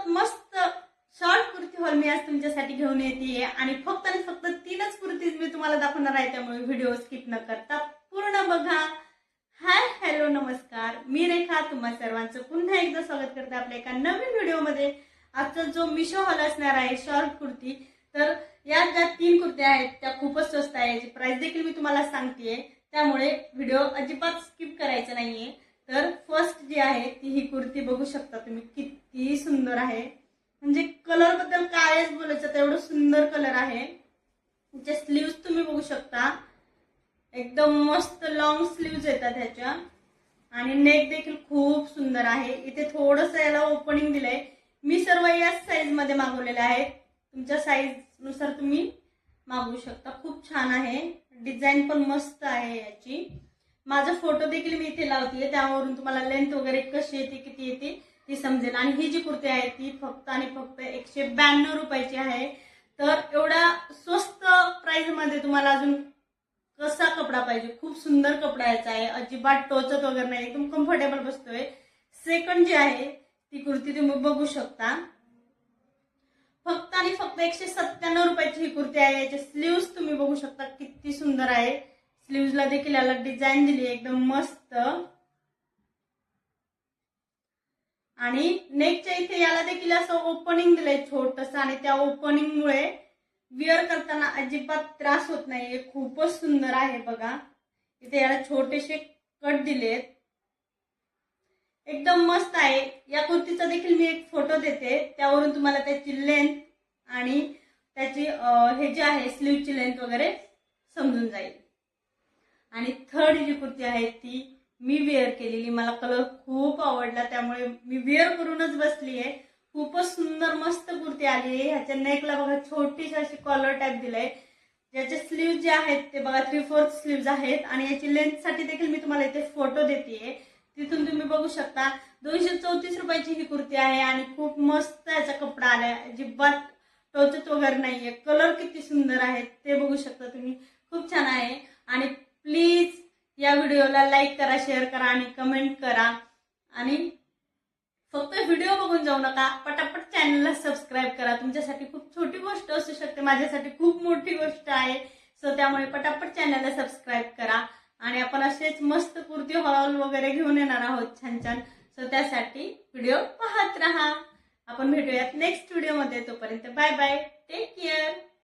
मस्त मस्त short kurti hall मी आज तुमच्यासाठी घेऊन येते आणि फक्त 3च कुर्तीज मी तुम्हाला दाखवणार आहे, त्यामुळे व्हिडिओ स्किप न करता पूर्ण बघा। हाय हॅलो नमस्कार, मी रेखा तुम्हा सर्वांचं पुन्हा एकदा स्वागत करते आपल्या एका नवीन व्हिडिओमध्ये। आजचा जो मिशो हॉल असणार आहे शॉर्ट कुर्ती, तर या ज्या 3 कुर्त्या आहेत त्या खूपच स्वस्त आहे, याची प्राइस देखील मी तुम्हाला सांगतेय, त्यामुळे व्हिडिओ अजिबात स्किप करायचा नाहीये। तर फर्स्ट जी आहे ती ही कुर्ती बघू शकता तुम्ही, किती सुंदर आहे, म्हणजे कलर बद्दल कायच बोलायचं, तेवढं सुंदर कलर आहे। तिचे स्लीव्स तुम्ही बघू शकता, एकदम मस्त लॉंग स्लीव्स येतात ह्याच्या, आणि नेक देखील खूप सुंदर आहे। इथे थोडंसं याला ओपनिंग दिलंय, मी सर्व याच साईज मध्ये मागवलेले आहेत, तुमच्या साईज नुसार तुम्ही मागवू शकता। खूप छान आहे, डिझाईन पण मस्त आहे याची। माझा फोटो देखील मी इथे लावतेय, त्यावरून तुम्हाला लेंथ वगैरे कशी येते किती येते ती समजेल। आणि ही जी कुर्ती आहे ती फक्त आणि फक्त 192 रुपयाची आहे। तर एवढ्या स्वस्त प्राइस मध्ये तुम्हाला अजून कसा कपडा पाहिजे, खूप सुंदर कपडा याचा आहे, अजिबात टोचत वगैरे नाही, एकदम कम्फर्टेबल बसतोय। सेकंड जी आहे ती कुर्ती तुम्ही बघू शकता, फक्त आणि फक्त 197 रुपयाची ही कुर्ती आहे। याचे स्लीव्स तुम्ही बघू शकता किती सुंदर आहे, स्लीव्सला देखील याला डिझाईन दिली एकदम मस्त, आणि नेकच्या इथे याला देखील असं ओपनिंग दिलंय छोटस, आणि त्या ओपनिंग मुळे विअर करताना अजिबात त्रास होत नाहीये, खूपच सुंदर आहे बघा। इथे याला छोटेसे कट दिलेत, एकदम मस्त आहे। या कुर्तीचा देखील मी एक फोटो देते, त्यावरून तुम्हाला त्याची लेंथ आणि त्याची हे जे आहे स्लीवची लेंथ वगैरे समजून जाईल। आणि थर्ड जी कुर्ती आहे ती मी वेअर केलेली, मला कलर खूप आवडला, त्यामुळे मी वेअर करूनच बसली आहे। खूपच सुंदर मस्त कुर्ती आली आहे। ह्याच्या नेकला बघा छोटीशी अशी कॉलर टाइप दिलाय, ज्याचे स्लीव्ह जे आहेत ते बघा 3/4 स्लीव्ज आहेत, आणि याची लेंथ साठी देखील मी तुम्हाला इथे फोटो देतेय, तिथून तुम्ही बघू शकता। 234 रुपयाची ही कुर्ती आहे, आणि खूप मस्त याचा कपडा आलाय, अजिबात टोचत वगैरे नाहीये, कलर किती सुंदर आहेत ते बघू शकता तुम्ही, खूप छान आहे। आणि प्लीज या व्हिडिओला लाईक करा, शेअर करा आणि कमेंट करा, आणि फक्त व्हिडिओ बघून जाऊ नका, पटापट चॅनलला सबस्क्राईब करा। तुमच्यासाठी खूप छोटी गोष्ट असू शकते, माझ्यासाठी खूप मोठी गोष्ट आहे, सो त्यामुळे पटापट चॅनलला सबस्क्राईब करा। आणि आपण असेच मस्त कुर्ती हॉल वगैरे घेऊन येणार आहोत छान छान, सो त्यासाठी व्हिडिओ पाहत राहा। आपण भेटूयात नेक्स्ट व्हिडिओ मध्ये, तोपर्यंत बाय बाय, टेक केअर।